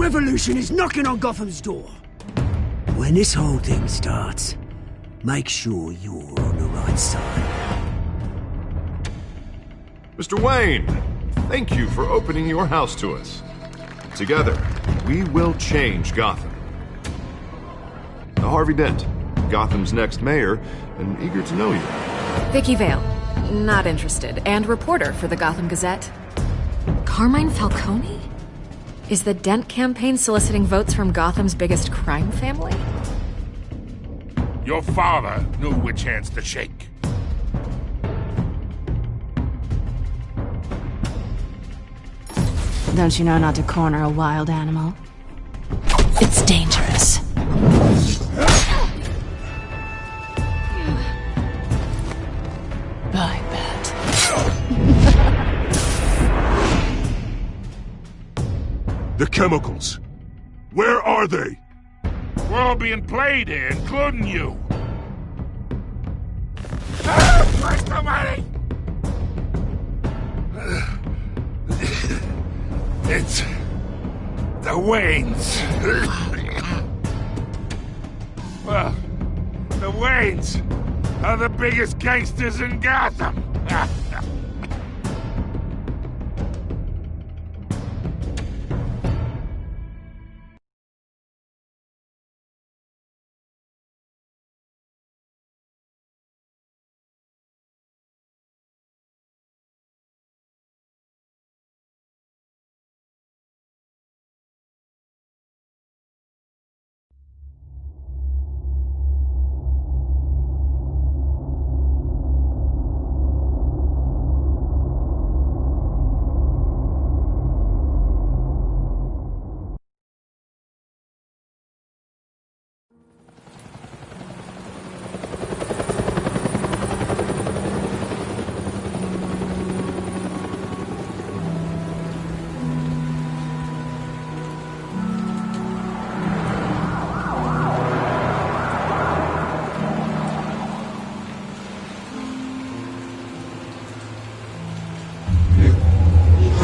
revolution is knocking on Gotham's door. When this whole thing starts, make sure you're on the right side. Mr. Wayne, thank you for opening your house to us. Together, we will change Gotham. Harvey Dent, Gotham's next mayor, and eager to know you. Vicky Vale, not interested, and reporter for the Gotham Gazette. Carmine Falcone? Is the Dent campaign soliciting votes from Gotham's biggest crime family? Your father knew which hands to shake. Don't you know not to corner a wild animal? It's dangerous. I bet. The chemicals. Where are they? We're all being played here, including you. Where's the money? It's the Waynes. Well, the Waynes are the biggest gangsters in Gotham.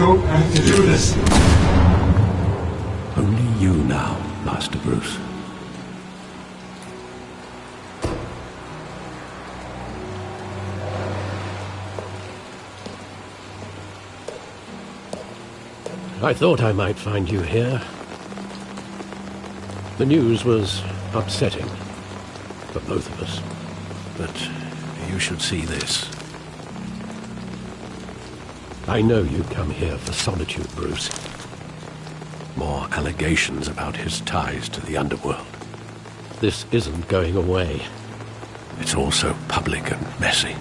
don't have to do this. Only you now, Master Bruce. I thought I might find you here. The news was upsetting for both of us. But you should see this. I know you come here for solitude, Bruce. More allegations about his ties to the underworld. This isn't going away. It's also public and messy.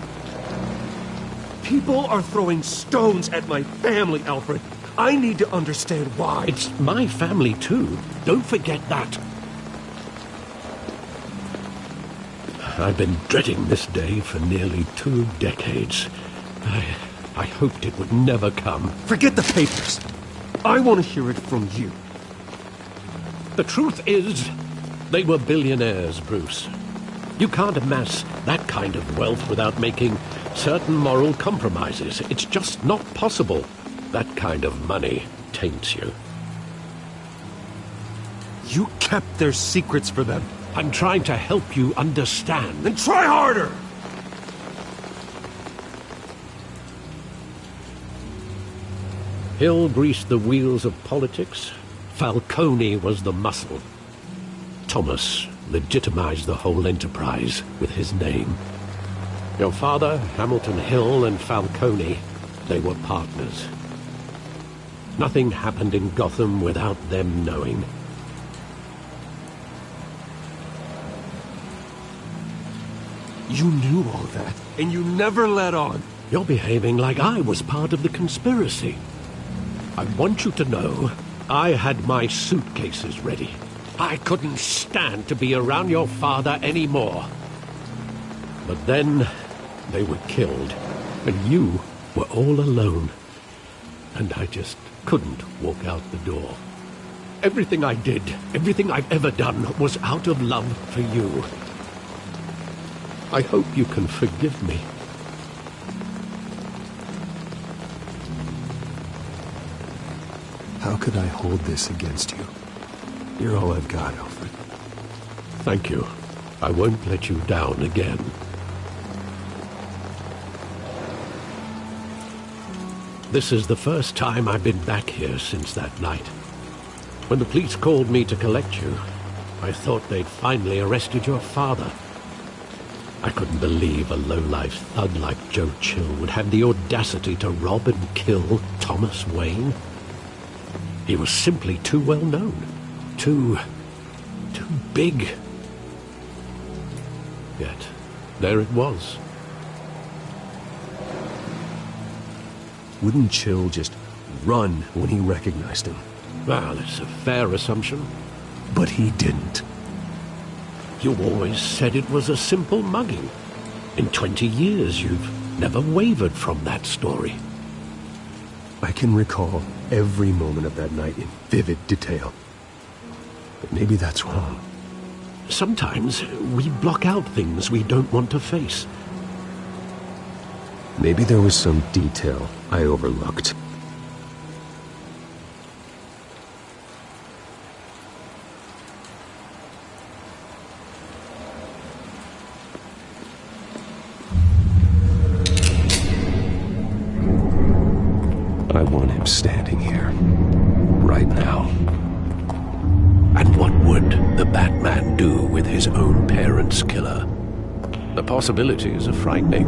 People are throwing stones at my family, Alfred. I need to understand why. It's my family, too. Don't forget that. I've been dreading this day for nearly 2 decades. I hoped it would never come. Forget the papers. I want to hear it from you. The truth is, they were billionaires, Bruce. You can't amass that kind of wealth without making certain moral compromises. It's just not possible. That kind of money taints you. You kept their secrets for them. I'm trying to help you understand. Then try harder! Hill greased the wheels of politics. Falcone was the muscle. Thomas legitimized the whole enterprise with his name. Your father, Hamilton Hill, and Falcone, they were partners. Nothing happened in Gotham without them knowing. You knew all that, and you never let on. You're behaving like I was part of the conspiracy. I want you to know I had my suitcases ready. I couldn't stand to be around your father anymore. But then they were killed, and you were all alone. And I just couldn't walk out the door. Everything I did, everything I've ever done, was out of love for you. I hope you can forgive me. How could I hold this against you? You're all I've got, Alfred. Thank you. I won't let you down again. This is the first time I've been back here since that night. When the police called me to collect you, I thought they'd finally arrested your father. I couldn't believe a low-life thug like Joe Chill would have the audacity to rob and kill Thomas Wayne. He was simply too well known. Too big. Yet, there it was. Wouldn't Chill just run when he recognized him? Well, it's a fair assumption. But he didn't. You always said it was a simple mugging. In 20 years, you've never wavered from that story. I can recall every moment of that night in vivid detail. But maybe that's wrong. Sometimes we block out things we don't want to face. Maybe there was some detail I overlooked. I want him standing here, right now. And what would the Batman do with his own parents' killer? The possibilities are frightening.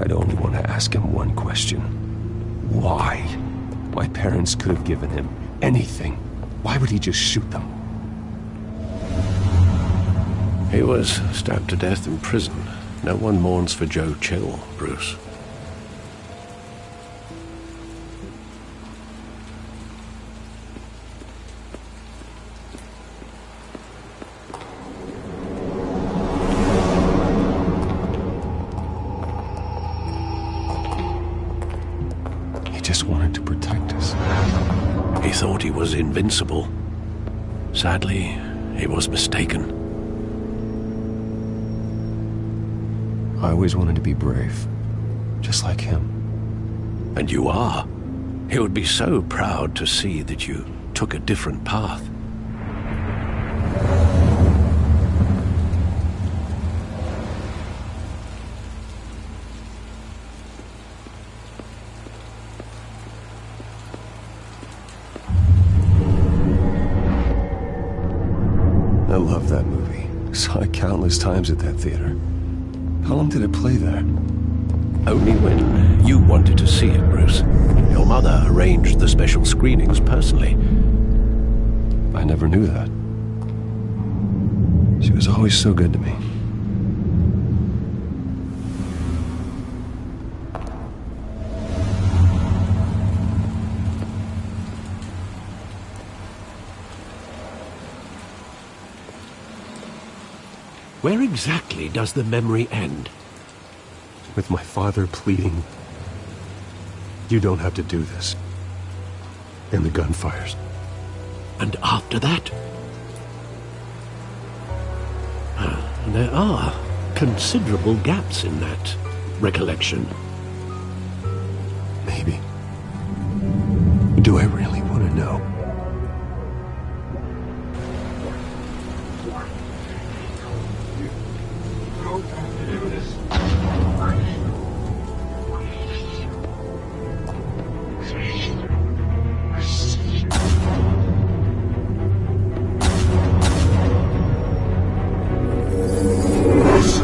I'd only want to ask him one question. Why? My parents could have given him anything. Why would he just shoot them? He was stabbed to death in prison. No one mourns for Joe Chill, Bruce. He just wanted to protect us. He thought he was invincible. Sadly, he was mistaken. I always wanted to be brave, just like him. And you are. He would be so proud to see that you took a different path. I love that movie. Saw it countless times at that theater. How long did it play there? Only when you wanted to see it, Bruce. Your mother arranged the special screenings personally. I never knew that. She was always so good to me. Where exactly does the memory end? With my father pleading, "You don't have to do this." And the gun fires. And after that? There are considerable gaps in that recollection. Maybe. Do I really want to know?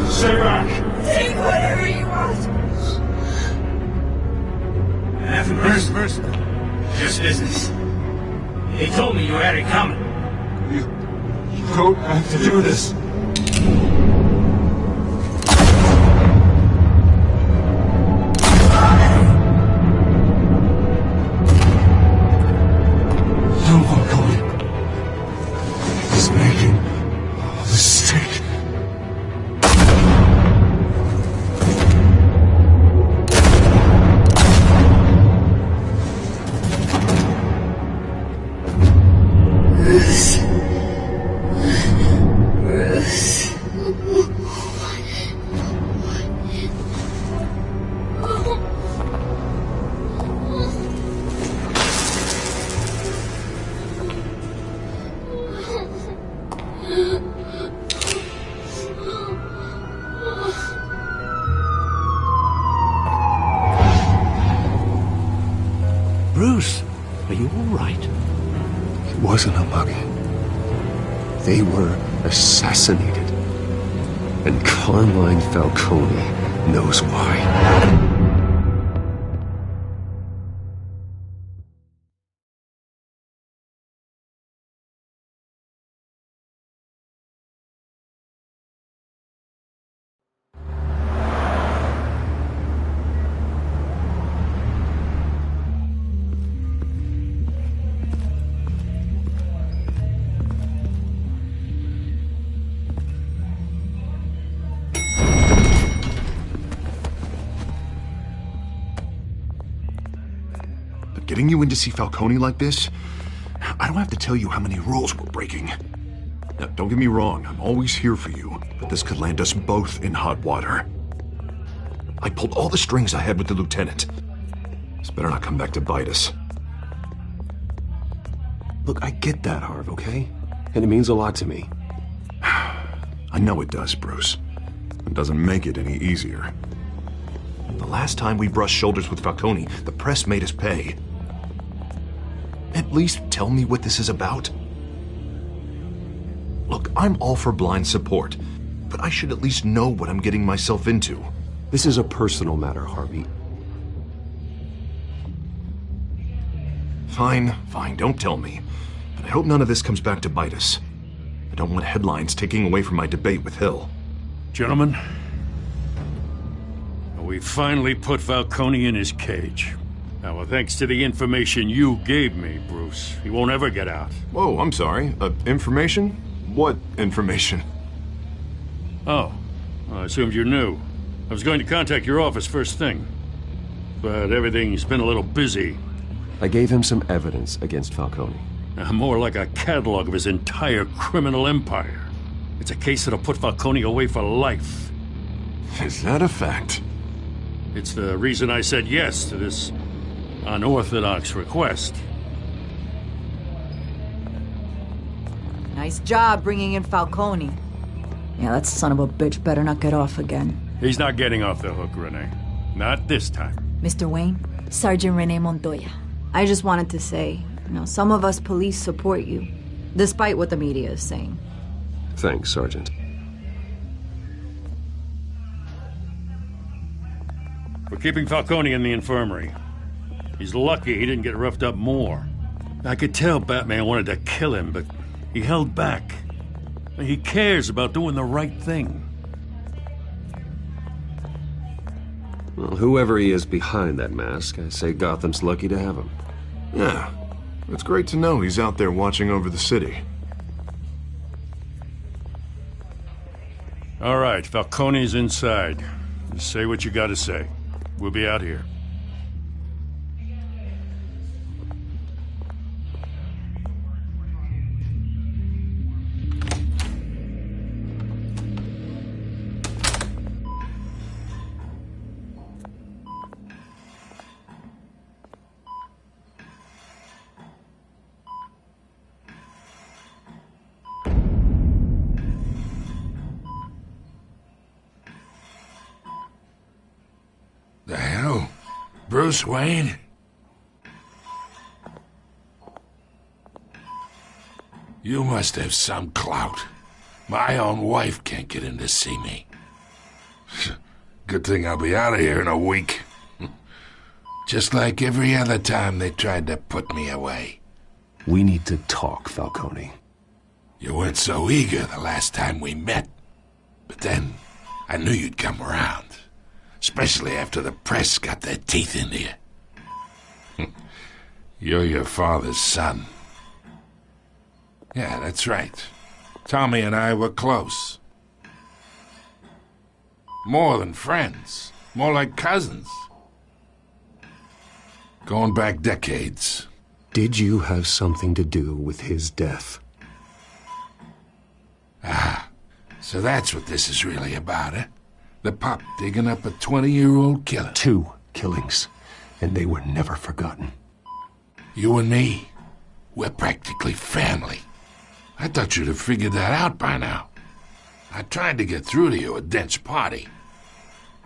Stay back! Take whatever you want. Nothing personal. Just business. He told me you had it coming. You don't have to do this. No more going. He's making a mistake. wasn't a mug. They were assassinated. And Carmine Falcone knows why. Getting you in to see Falcone like this? I don't have to tell you how many rules we're breaking. Now, don't get me wrong, I'm always here for you, but this could land us both in hot water. I pulled all the strings I had with the lieutenant. This better not come back to bite us. Look, I get that, Harv, okay? And it means a lot to me. I know it does, Bruce. It doesn't make it any easier. The last time we brushed shoulders with Falcone, the press made us pay. At least tell me what this is about. Look, I'm all for blind support, but I should at least know what I'm getting myself into. This is a personal matter, Harvey. Fine, don't tell me. But I hope none of this comes back to bite us. I don't want headlines taking away from my debate with Hill. Gentlemen, we finally put Falcone in his cage. Now, well, thanks to the information you gave me, Bruce, he won't ever get out. Whoa, I'm sorry. Information? What information? Oh, I assumed you knew. I was going to contact your office first thing. But everything's been a little busy. I gave him some evidence against Falcone. More like a catalog of his entire criminal empire. It's a case that'll put Falcone away for life. Is that a fact? It's the reason I said yes to this unorthodox request. Nice job bringing in Falcone. Yeah, that son of a bitch better not get off again. He's not getting off the hook, Renee. Not this time. Mr. Wayne, Sergeant Renee Montoya. I just wanted to say, some of us police support you, despite what the media is saying. Thanks, Sergeant. We're keeping Falcone in the infirmary. He's lucky he didn't get roughed up more. I could tell Batman wanted to kill him, but he held back. He cares about doing the right thing. Well, whoever he is behind that mask, I say Gotham's lucky to have him. Yeah, it's great to know he's out there watching over the city. All right, Falcone's inside. Just say what you gotta say. We'll be out here. The hell? Bruce Wayne? You must have some clout. My own wife can't get in to see me. Good thing I'll be out of here in a week. Just like every other time they tried to put me away. We need to talk, Falcone. You weren't so eager the last time we met. But then, I knew you'd come around. Especially after the press got their teeth into you. You're your father's son. Yeah, that's right. Tommy and I were close. More than friends. More like cousins. Going back decades. Did you have something to do with his death? Ah, so that's what this is really about, eh? The pop digging up a 20-year-old killer. 2 killings, and they were never forgotten. You and me, we're practically family. I thought you'd have figured that out by now. I tried to get through to you at Dent's party.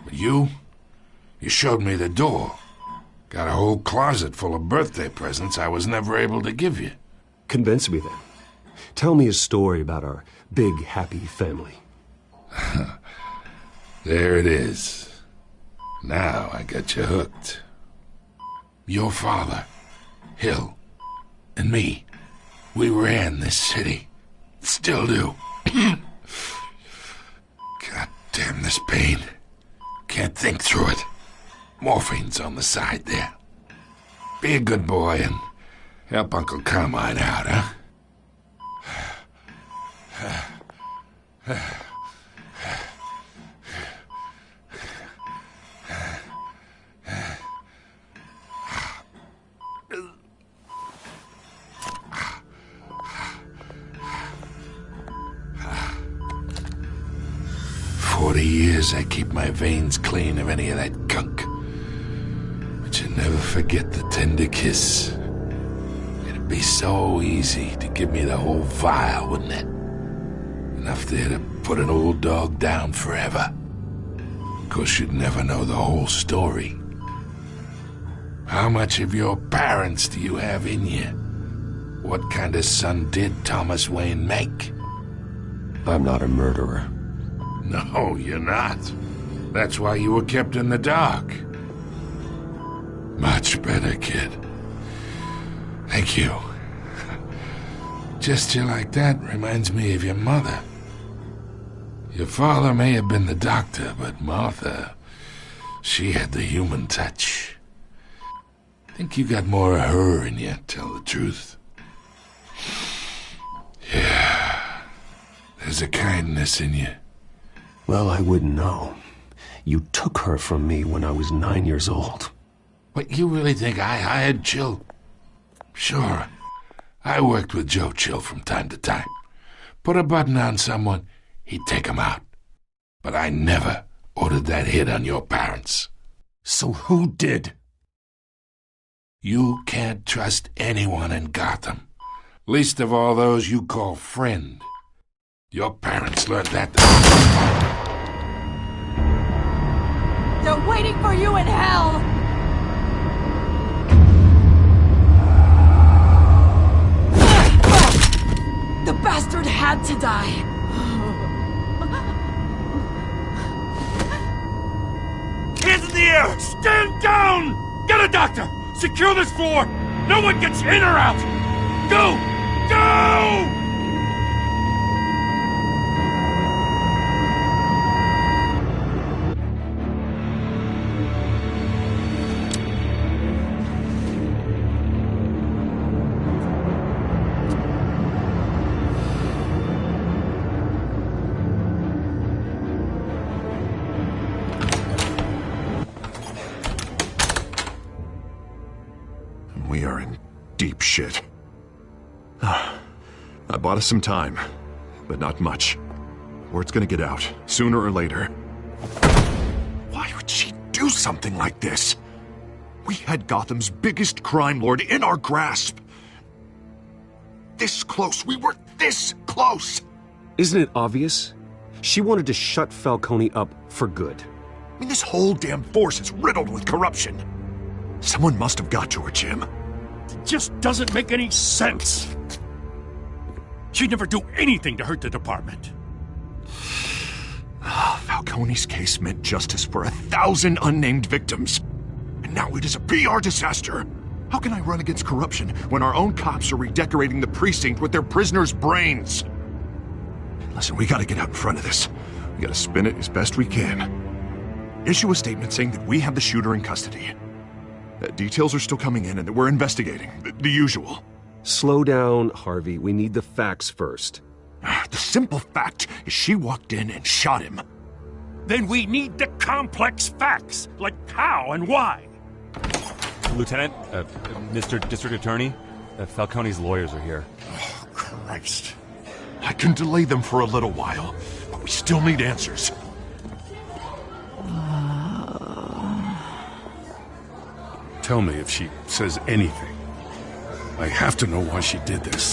But you showed me the door. Got a whole closet full of birthday presents I was never able to give you. Convince me then. Tell me a story about our big, happy family. There it is. Now I got you hooked. Your father, Hill, and me, we ran this city. Still do. God damn this pain. Can't think through it. Morphine's on the side there. Be a good boy and help Uncle Carmine out, huh? 40 years I keep my veins clean of any of that gunk. But you never forget the tender kiss. It'd be so easy to give me the whole vial, wouldn't it? Enough there to put an old dog down forever. Of course, you'd never know the whole story. How much of your parents do you have in you? What kind of son did Thomas Wayne make? I'm not a murderer. No, you're not. That's why you were kept in the dark. Much better, kid. Thank you. Gesture like that reminds me of your mother. Your father may have been the doctor, but Martha, she had the human touch. Think you got more of her in you, tell the truth. Yeah, there's a kindness in you. Well, I wouldn't know. You took her from me when I was 9 years old. But you really think I hired Chill? Sure. I worked with Joe Chill from time to time. Put a button on someone, he'd take him out. But I never ordered that hit on your parents. So who did? You can't trust anyone in Gotham. Least of all those you call friend. Your parents learned that. They're waiting for you in hell! The bastard had to die. Hands in the air! Stand down! Get a doctor! Secure this floor! No one gets in or out! Go! Go! We are in deep shit. I bought us some time, but not much. Word's gonna get out, sooner or later. Why would she do something like this? We had Gotham's biggest crime lord in our grasp. This close, we were this close! Isn't it obvious? She wanted to shut Falcone up for good. I mean, this whole damn force is riddled with corruption. Someone must have got to her, Jim. It just doesn't make any sense. She'd never do anything to hurt the department. Falcone's case meant justice for 1,000 unnamed victims. And now it is a PR disaster. How can I run against corruption when our own cops are redecorating the precinct with their prisoners' brains? Listen, we gotta get out in front of this. We gotta spin it as best we can. Issue a statement saying that we have the shooter in custody. Details are still coming in and that we're investigating. The usual. Slow down, Harvey. We need the facts first. The simple fact is she walked in and shot him. Then we need the complex facts, like how and why. Lieutenant, Mr. District Attorney, Falcone's lawyers are here. Oh, Christ. I can delay them for a little while, but we still need answers. Tell me if she says anything. I have to know why she did this.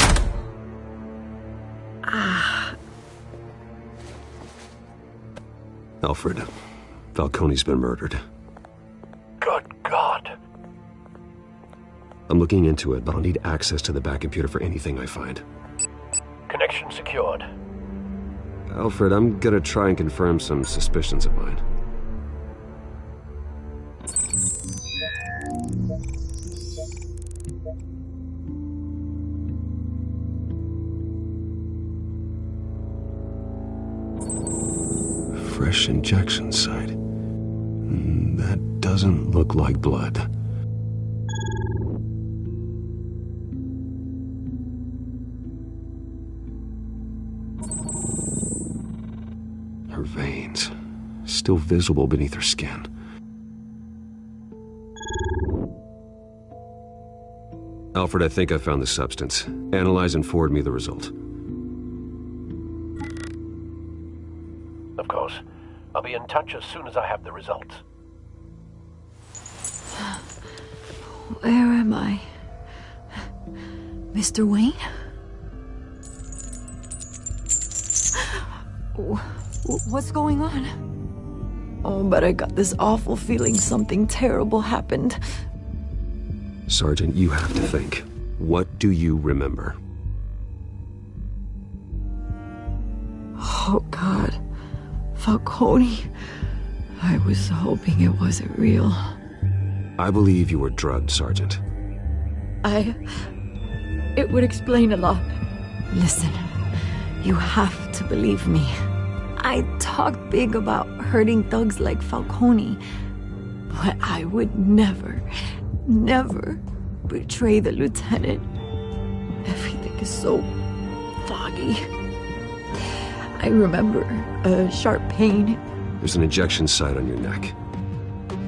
Alfred, Falcone's been murdered. Good God. I'm looking into it, but I'll need access to the back computer for anything I find. Connection secured. Alfred, I'm gonna try and confirm some suspicions of mine. Fresh injection site. That doesn't look like blood. Her veins, still visible beneath her skin. Alfred, I think I found the substance. Analyze and forward me the result. Of course. I'll be in touch as soon as I have the results. Where am I? Mr. Wayne? What's going on? Oh, but I got this awful feeling something terrible happened. Sergeant, you have to think. What do you remember? Oh, God. Falcone. I was hoping it wasn't real. I believe you were drugged, Sergeant. It would explain a lot. Listen, you have to believe me. I talk big about hurting thugs like Falcone, but I would never betray the lieutenant. Everything is so foggy. I remember a sharp pain. There's an injection site on your neck.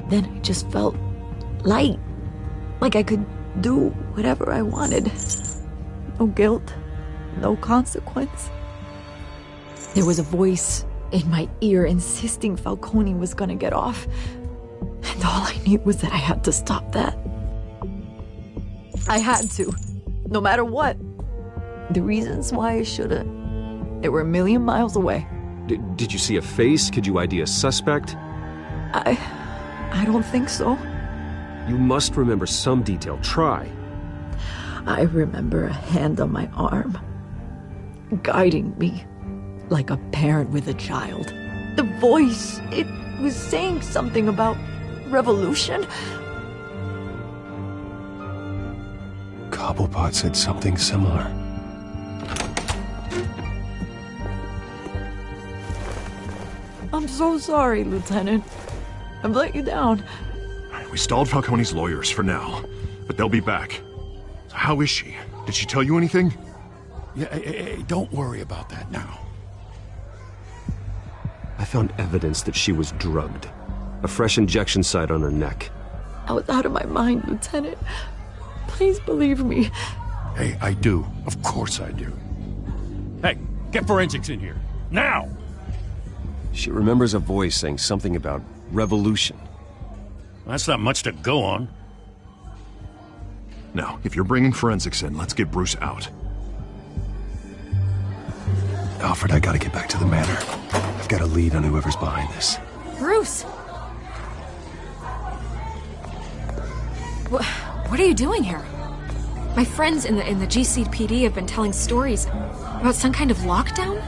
Then I just felt light, like I could do whatever I wanted. No guilt, no consequence. There was a voice in my ear insisting Falcone was gonna get off. And all I knew was that I had to stop that. I had to, no matter what. The reasons why I should've, they were a million miles away. Did you see a face? Could you ID a suspect? I don't think so. You must remember some detail. Try. I remember a hand on my arm, guiding me like a parent with a child. The voice, it was saying something about revolution. Cobblepot said something similar. I'm so sorry, Lieutenant. I've let you down. We stalled Falcone's lawyers for now, but they'll be back. So how is she? Did she tell you anything? Yeah, hey, don't worry about that now. I found evidence that she was drugged. A fresh injection site on her neck. I was out of my mind, Lieutenant. Please believe me. Hey, I do. Of course I do. Hey, get forensics in here. Now! She remembers a voice saying something about revolution. That's not much to go on. Now, if you're bringing forensics in, let's get Bruce out. Alfred, I gotta get back to the manor. I've got a lead on whoever's behind this. Bruce! What are you doing here? My friends in the GCPD have been telling stories about some kind of lockdown?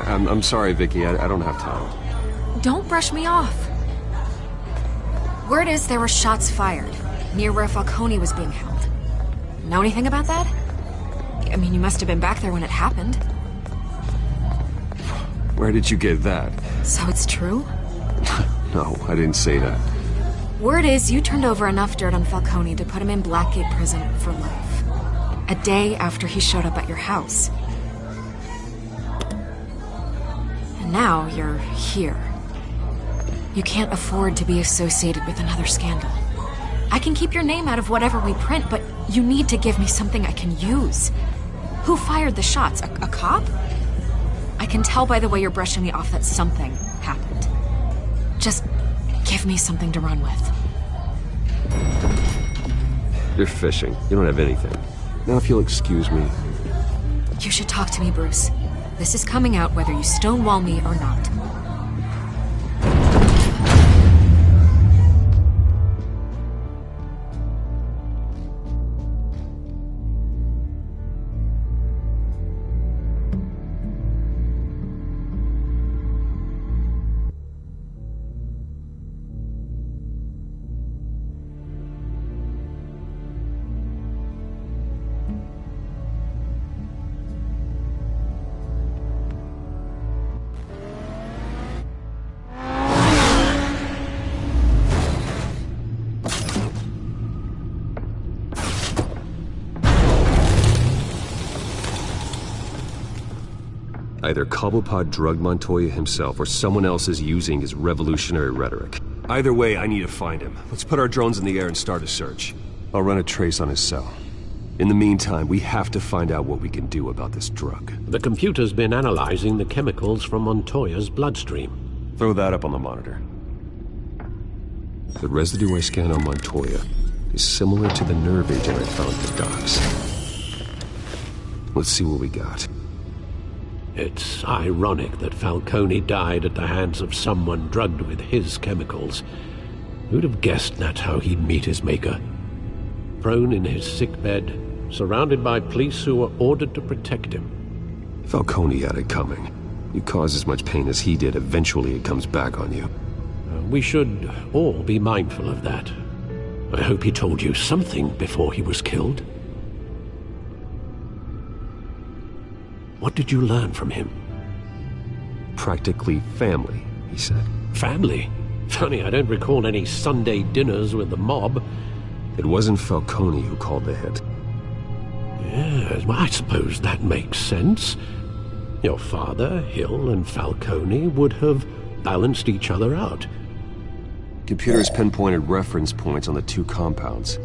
I'm sorry, Vicky. I don't have time. Don't brush me off. Word is there were shots fired near where Falcone was being held. Know anything about that? I mean, you must have been back there when it happened. Where did you get that? So it's true? No, I didn't say that. Word is you turned over enough dirt on Falcone to put him in Blackgate Prison for life. A day after he showed up at your house. And now you're here. You can't afford to be associated with another scandal. I can keep your name out of whatever we print, but you need to give me something I can use. Who fired the shots? A cop? I can tell by the way you're brushing me off that something happened. Just give me something to run with. You're fishing. You don't have anything. Now if you'll excuse me. You should talk to me, Bruce. This is coming out whether you stonewall me or not. Either Cobblepot drugged Montoya himself, or someone else is using his revolutionary rhetoric. Either way, I need to find him. Let's put our drones in the air and start a search. I'll run a trace on his cell. In the meantime, we have to find out what we can do about this drug. The computer's been analyzing the chemicals from Montoya's bloodstream. Throw that up on the monitor. The residue I scanned on Montoya is similar to the nerve agent I found at the docks. Let's see what we got. It's ironic that Falcone died at the hands of someone drugged with his chemicals. Who'd have guessed that's how he'd meet his maker? Prone in his sickbed, surrounded by police who were ordered to protect him. Falcone had it coming. You cause as much pain as he did, eventually it comes back on you. We should all be mindful of that. I hope he told you something before he was killed. What did you learn from him? Practically family, he said. Family? Funny, I don't recall any Sunday dinners with the mob. It wasn't Falcone who called the hit. Yes, well, I suppose that makes sense. Your father, Hill, and Falcone would have balanced each other out. Computers pinpointed reference points on the two compounds.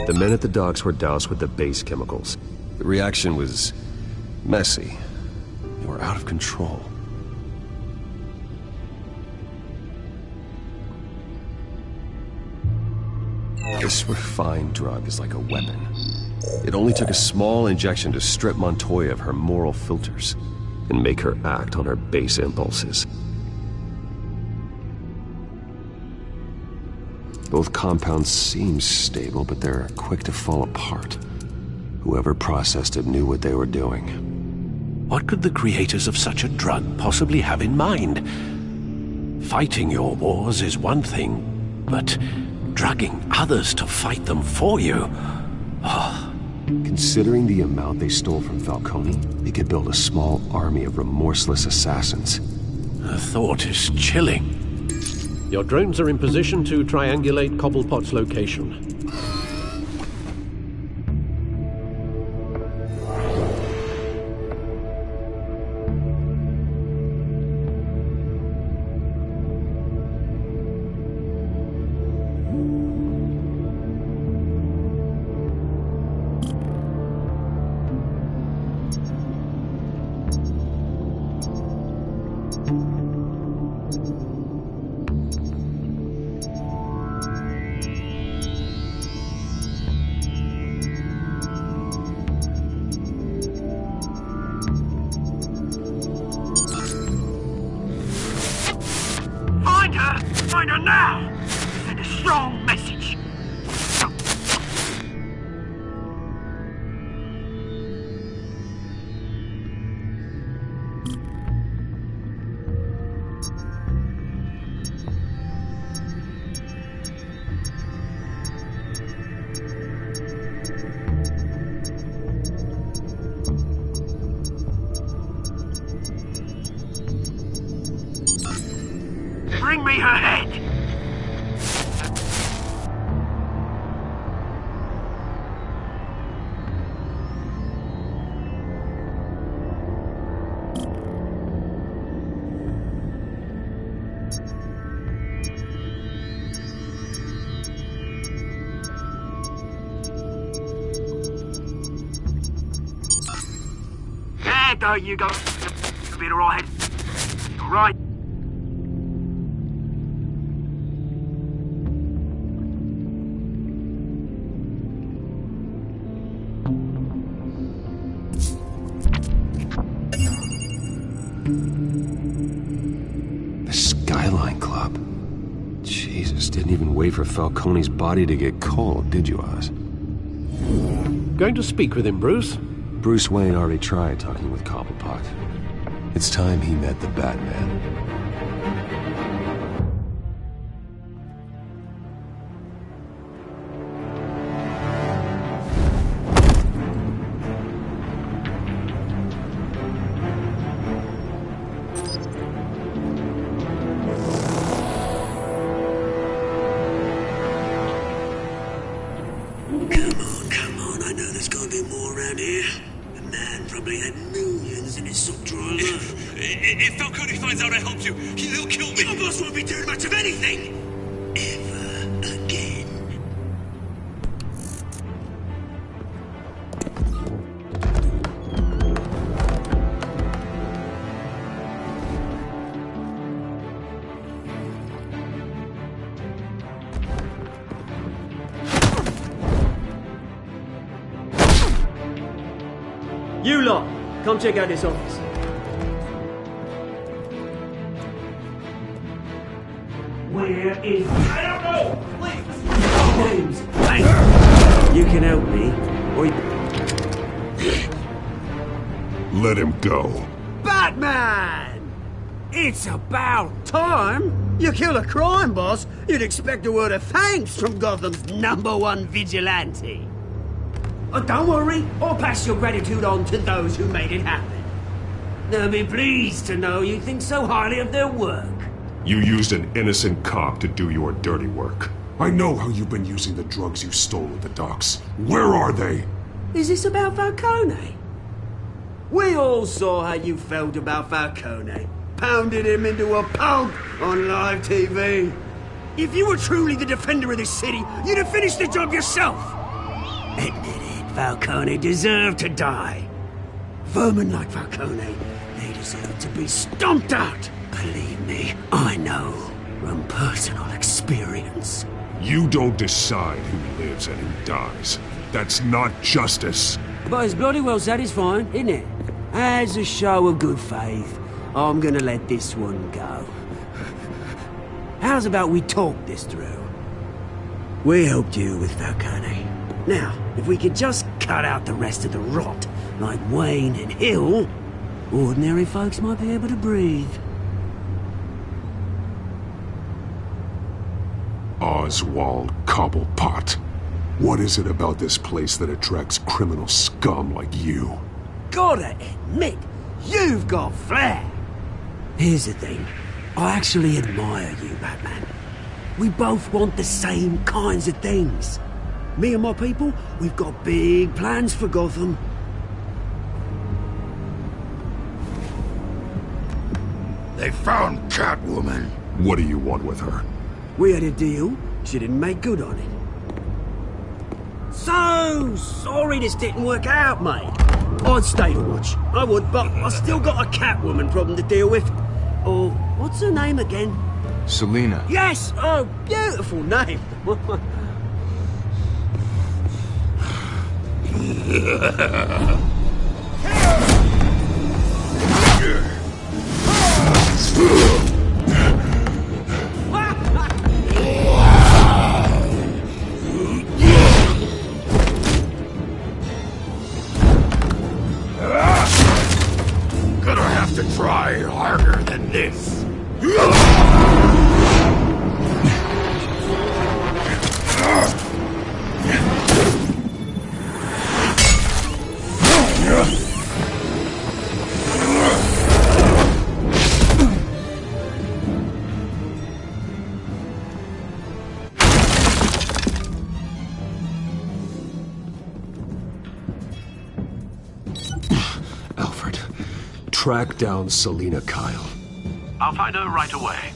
The men at the docks were doused with the base chemicals. The reaction was messy. They were out of control. This refined drug is like a weapon. It only took a small injection to strip Montoya of her moral filters and make her act on her base impulses. Both compounds seem stable, but they're quick to fall apart. Whoever processed it knew what they were doing. What could the creators of such a drug possibly have in mind? Fighting your wars is one thing, but drugging others to fight them for you? Oh. Considering the amount they stole from Falcone, they could build a small army of remorseless assassins. The thought is chilling. Your drones are in position to triangulate Cobblepot's location. Find her now! Send a strong message! Bring me her head! There you go. You'll be alright. Alright. The Skyline Club. Jesus, didn't even wait for Falcone's body to get cold, did you, Oz? Going to speak with him, Bruce? Bruce Wayne already tried talking with Cobblepot. It's time he met the Batman. might be more around here. The man probably had millions in his sub driver. If Falcone finds out I helped you, he'll kill me. Your boss won't be doing much of anything! Ever again. You lot, come check out this office. Where is... I don't know! Please! Names. Hey! You can help me, or Let him go. Batman! It's about time! You kill a crime boss, you'd expect a word of thanks from Gotham's #1 vigilante. Oh, don't worry, I'll pass your gratitude on to those who made it happen. They'll be pleased to know you think so highly of their work. You used an innocent cop to do your dirty work. I know how you've been using the drugs you stole at the docks. Where are they? Is this about Falcone? We all saw how you felt about Falcone. Pounded him into a pulp on live TV. If you were truly the defender of this city, you'd have finished the job yourself. Admit it, Falcone deserved to die. Vermin like Falcone, they deserve to be stomped out. Believe me, I know from personal experience. You don't decide who lives and who dies. That's not justice. But it's bloody well satisfying, isn't it? As a show of good faith, I'm gonna let this one go. How's about we talk this through? We helped you with Falcone. Now, if we could just cut out the rest of the rot, like Wayne and Hill, ordinary folks might be able to breathe. Oswald Cobblepot. What is it about this place that attracts criminal scum like you? Gotta admit, you've got flair. Here's the thing. I actually admire you, Batman. We both want the same kinds of things. Me and my people, we've got big plans for Gotham. They found Catwoman. What do you want with her? We had a deal. She didn't make good on it. So sorry this didn't work out, mate. I'd stay to watch. I would, but I still got a Catwoman problem to deal with. Or, what's her name again? Selina. Yes! Oh, beautiful name. Gonna have to try harder than this. Alfred, track down Selina Kyle. I'll find her right away.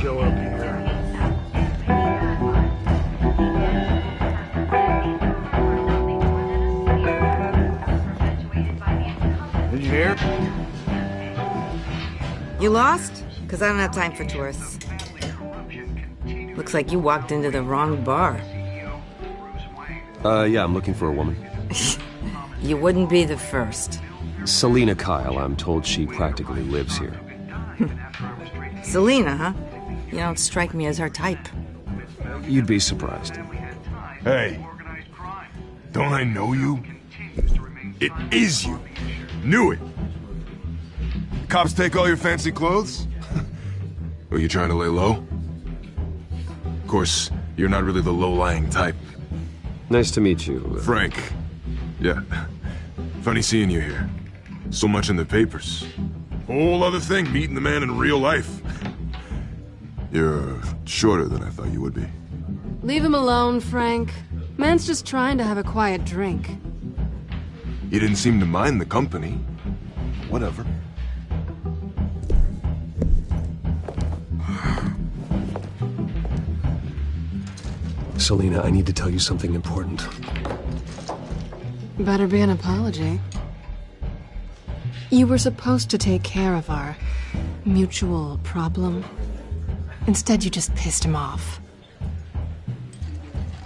show up here. Did you hear? You lost? Because I don't have time for tourists. Looks like you walked into the wrong bar. Yeah, I'm looking for a woman. You wouldn't be the first. Selina Kyle, I'm told she practically lives here. Selina, huh? You don't strike me as her type. You'd be surprised. Hey, don't I know you? It is you. Knew it. Cops take all your fancy clothes? Were you trying to lay low? Of course, you're not really the low-lying type. Nice to meet you. Frank. Yeah. Funny seeing you here. So much in the papers. Whole other thing, meeting the man in real life. You're shorter than I thought you would be. Leave him alone, Frank. Man's just trying to have a quiet drink. You didn't seem to mind the company. Whatever. Selina, I need to tell you something important. Better be an apology. You were supposed to take care of our mutual problem. Instead, you just pissed him off.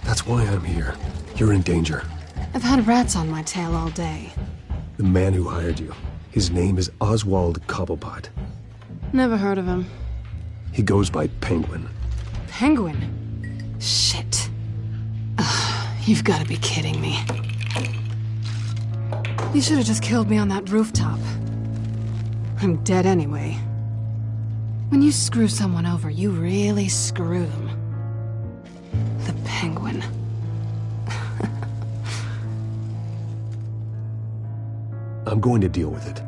That's why I'm here. You're in danger. I've had rats on my tail all day. The man who hired you, his name is Oswald Cobblepot. Never heard of him. He goes by Penguin. Penguin? Shit. Ugh, you've got to be kidding me. You should have just killed me on that rooftop. I'm dead anyway. When you screw someone over, you really screw them. The Penguin. I'm going to deal with it.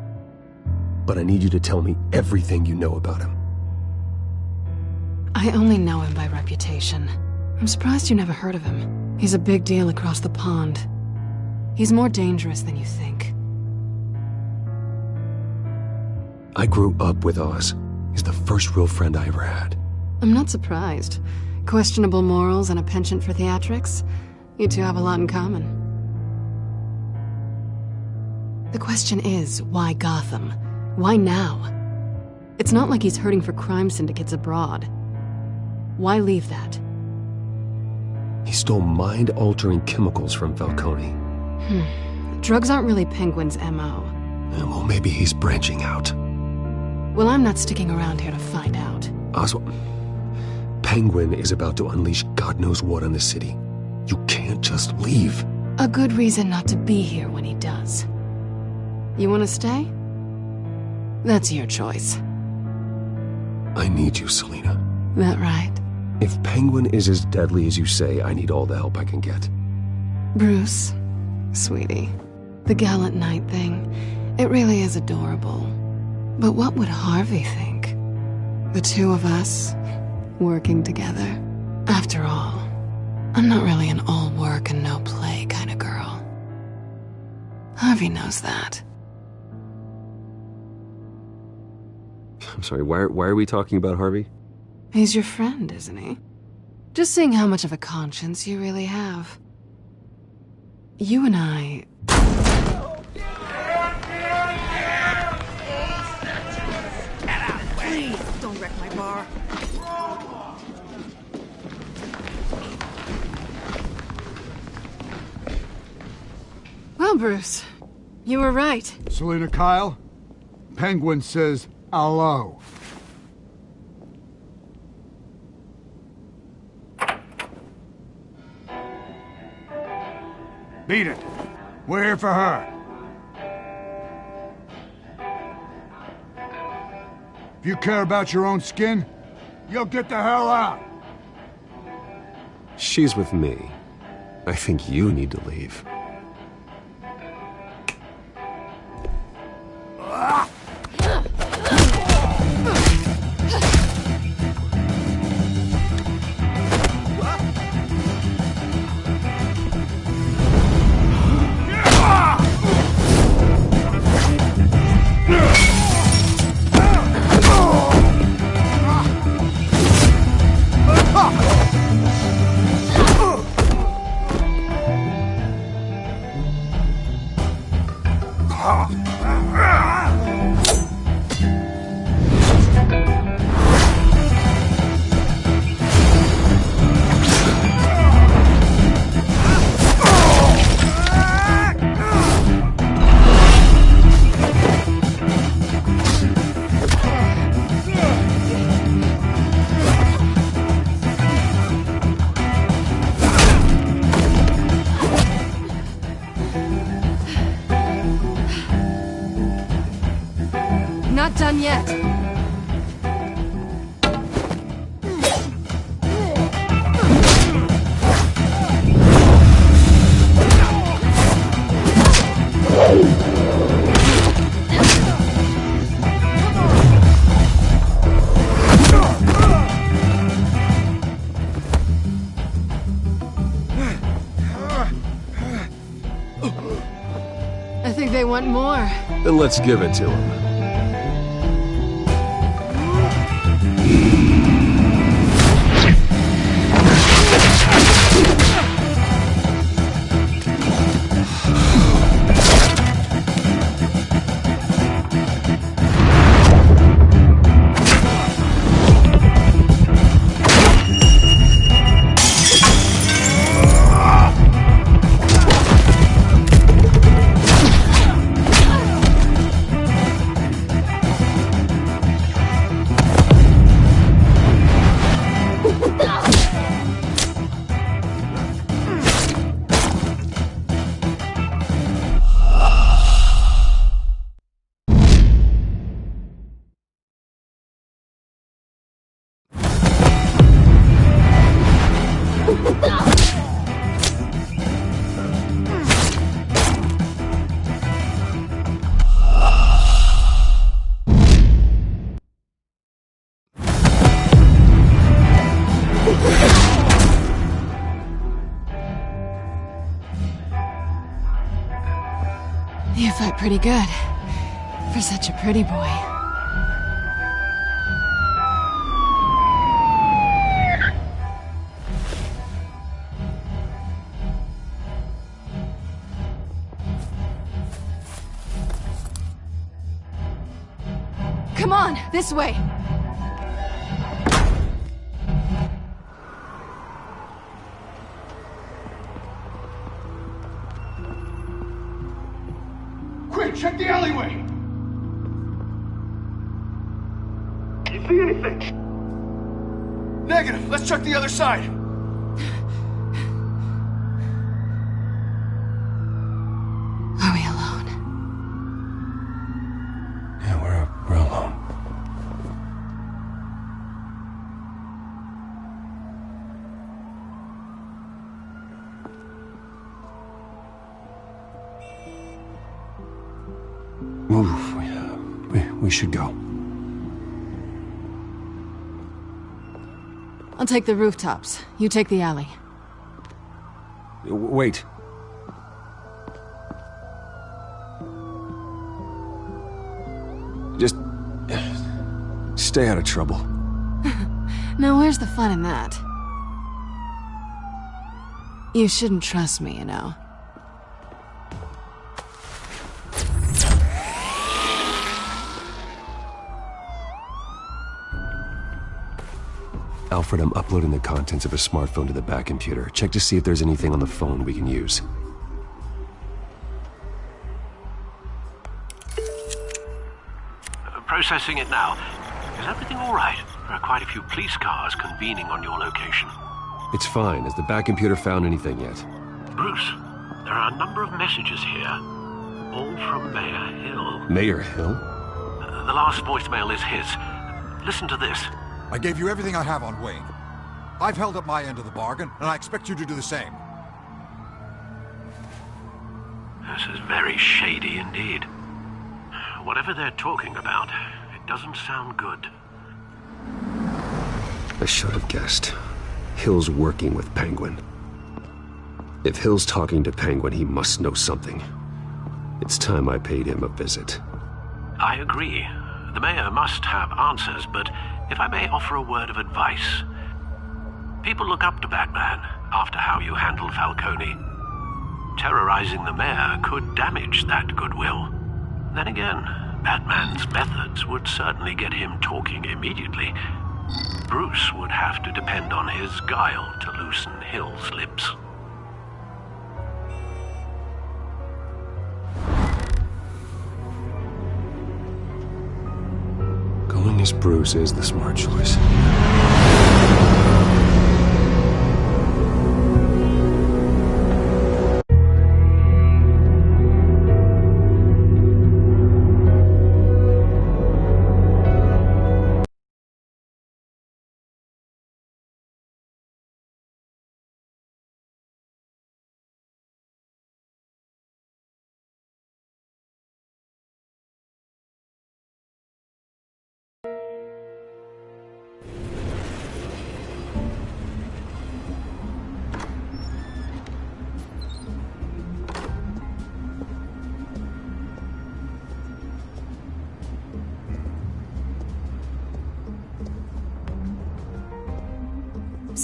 But I need you to tell me everything you know about him. I only know him by reputation. I'm surprised you never heard of him. He's a big deal across the pond. He's more dangerous than you think. I grew up with Oz. He's the first real friend I ever had. I'm not surprised. Questionable morals and a penchant for theatrics. You two have a lot in common. The question is, why Gotham? Why now? It's not like he's hurting for crime syndicates abroad. Why leave that? He stole mind-altering chemicals from Falcone. Drugs aren't really Penguin's M.O. Well, maybe he's branching out. Well, I'm not sticking around here to find out. Oswald, Penguin is about to unleash God knows what on the city. You can't just leave. A good reason not to be here when he does. You want to stay? That's your choice. I need you, Selina. That right? If Penguin is as deadly as you say, I need all the help I can get. Bruce, sweetie, the gallant knight thing, it really is adorable. But what would Harvey think? The two of us, working together. After all, I'm not really an all work and no play kind of girl. Harvey knows that. I'm sorry, why are we talking about Harvey? He's your friend, isn't he? Just seeing how much of a conscience you really have. You and I... Please, don't wreck my bar. Well, Bruce, you were right. Selina Kyle, Penguin says hello. Beat it. We're here for her. If you care about your own skin, you'll get the hell out. She's with me. I think you need to leave. yet. I think they want more. Then let's give it to them. You fight pretty good. For such a pretty boy. Come on, this way. Quick, check the alleyway! You see anything? Negative. Let's check the other side. Are we alone? Yeah, we're alone. Move. We should go. I'll take the rooftops. You take the alley. Wait. Just stay out of trouble. Now, where's the fun in that? You shouldn't trust me, you know. Alfred, I'm uploading the contents of a smartphone to the back computer. Check to see if there's anything on the phone we can use. Processing it now. Is everything all right? There are quite a few police cars convening on your location. It's fine. Has the back computer found anything yet? Bruce, there are a number of messages here. All from Mayor Hill. Mayor Hill? The last voicemail is his. Listen to this. I gave you everything I have on Wayne. I've held up my end of the bargain, and I expect you to do the same. This is very shady indeed. Whatever they're talking about, it doesn't sound good. I should have guessed. Hill's working with Penguin. If Hill's talking to Penguin, he must know something. It's time I paid him a visit. I agree. The mayor must have answers, but if I may offer a word of advice. People look up to Batman after how you handled Falcone. Terrorizing the mayor could damage that goodwill. Then again, Batman's methods would certainly get him talking immediately. Bruce would have to depend on his guile to loosen Hill's lips. Going as Bruce is the smart choice.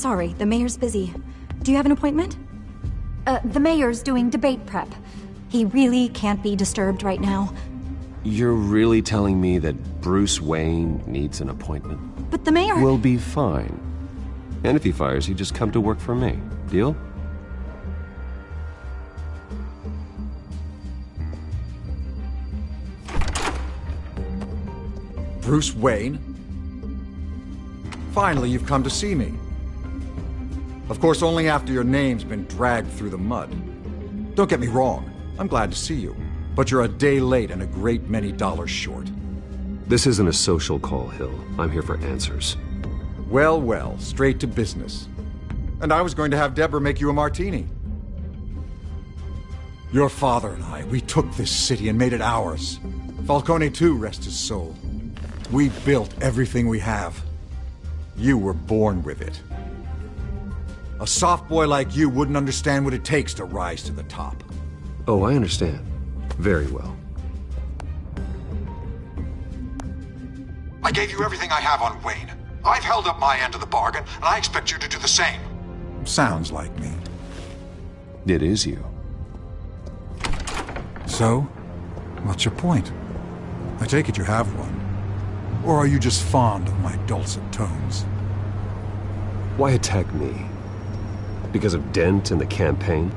sorry. The mayor's busy. Do you have an appointment? The mayor's doing debate prep. He really can't be disturbed right now. You're really telling me that Bruce Wayne needs an appointment? But the mayor... We'll be fine. And if he fires, you just come to work for me. Deal? Bruce Wayne? Finally, you've come to see me. Of course, only after your name's been dragged through the mud. Don't get me wrong, I'm glad to see you. But you're a day late and a great many dollars short. This isn't a social call, Hill. I'm here for answers. Well, well, straight to business. And I was going to have Deborah make you a martini. Your father and I, we took this city and made it ours. Falcone too, rest his soul. We built everything we have. You were born with it. A soft boy like you wouldn't understand what it takes to rise to the top. Oh, I understand. Very well. I gave you everything I have on Wayne. I've held up my end of the bargain, and I expect you to do the same. Sounds like me. It is you. So, what's your point? I take it you have one. Or are you just fond of my dulcet tones? Why attack me? Because of Dent and the campaign?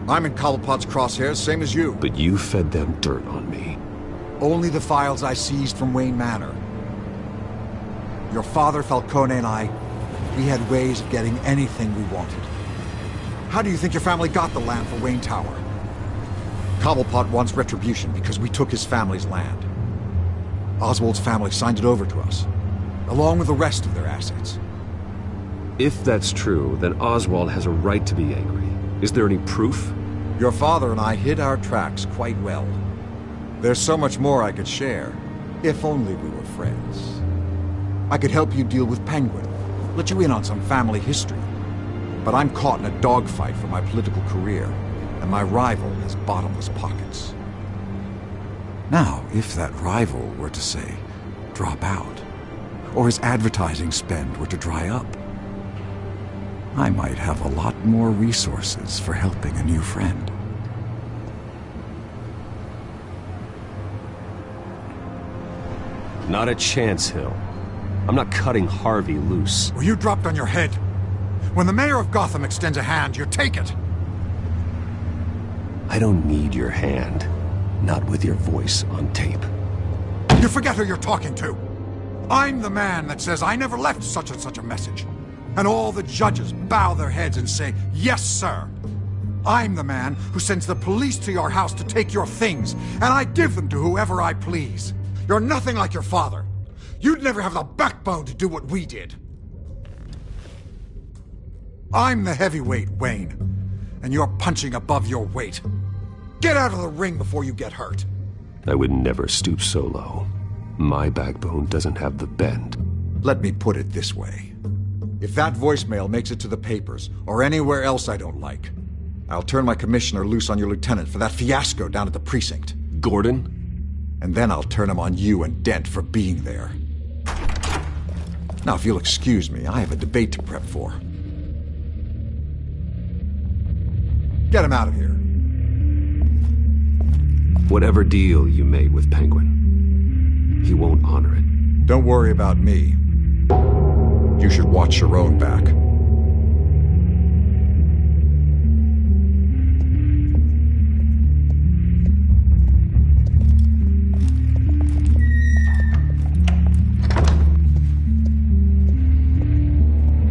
I'm in Cobblepot's crosshairs, same as you. But you fed them dirt on me. Only the files I seized from Wayne Manor. Your father, Falcone, and I, we had ways of getting anything we wanted. How do you think your family got the land for Wayne Tower? Cobblepot wants retribution because we took his family's land. Oswald's family signed it over to us, along with the rest of their assets. If that's true, then Oswald has a right to be angry. Is there any proof? Your father and I hid our tracks quite well. There's so much more I could share, if only we were friends. I could help you deal with Penguin, let you in on some family history. But I'm caught in a dogfight for my political career, and my rival has bottomless pockets. Now, if that rival were to, say, drop out, or his advertising spend were to dry up, I might have a lot more resources for helping a new friend. Not a chance, Hill. I'm not cutting Harvey loose. Well, you dropped on your head. When the mayor of Gotham extends a hand, you take it. I don't need your hand. Not with your voice on tape. You forget who you're talking to. I'm the man that says I never left such and such a message. And all the judges bow their heads and say, yes, sir. I'm the man who sends the police to your house to take your things, and I give them to whoever I please. You're nothing like your father. You'd never have the backbone to do what we did. I'm the heavyweight, Wayne, and you're punching above your weight. Get out of the ring before you get hurt. I would never stoop so low. My backbone doesn't have the bend. Let me put it this way. If that voicemail makes it to the papers, or anywhere else I don't like, I'll turn my commissioner loose on your lieutenant for that fiasco down at the precinct. Gordon? And then I'll turn him on you and Dent for being there. Now, if you'll excuse me, I have a debate to prep for. Get him out of here. Whatever deal you made with Penguin, he won't honor it. Don't worry about me. You should watch your own back.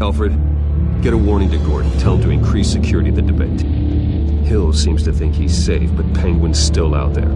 Alfred, get a warning to Gordon. Tell him to increase security at the debate. Hill seems to think he's safe, but Penguin's still out there.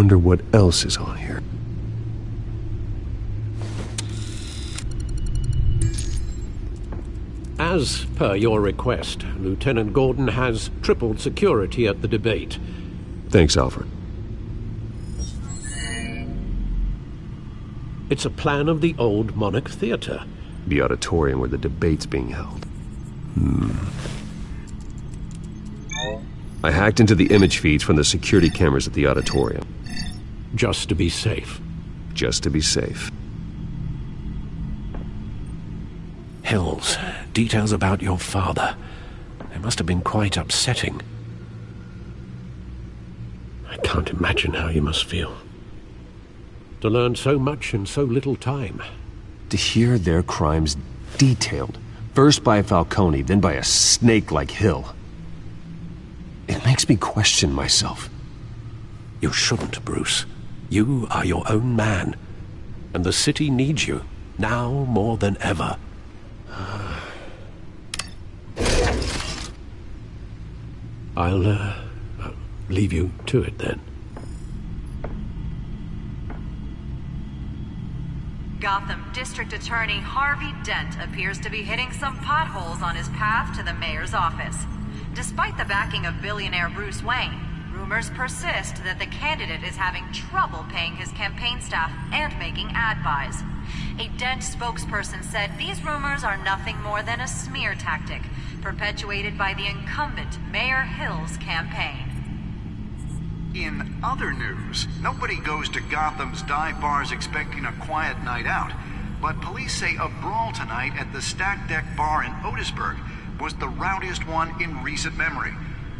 wonder what else is on here. As per your request, Lieutenant Gordon has tripled security at the debate. Thanks, Alfred. It's a plan of the old Monarch Theater. The auditorium where the debate's being held. I hacked into the image feeds from the security cameras at the auditorium. Just to be safe. Just to be safe. Hills, details about your father. They must have been quite upsetting. I can't imagine how you must feel. To learn so much in so little time. To hear their crimes detailed, first by Falcone, then by a snake like Hill. It makes me question myself. You shouldn't, Bruce. You are your own man. And the city needs you, now more than ever. I'll leave you to it then. Gotham District Attorney Harvey Dent appears to be hitting some potholes on his path to the mayor's office. Despite the backing of billionaire Bruce Wayne, rumors persist that the candidate is having trouble paying his campaign staff and making ad buys. A Dent spokesperson said these rumors are nothing more than a smear tactic, perpetuated by the incumbent Mayor Hill's campaign. In other news, nobody goes to Gotham's dive bars expecting a quiet night out, but police say a brawl tonight at the Stack Deck Bar in Otisburg was the rowdiest one in recent memory.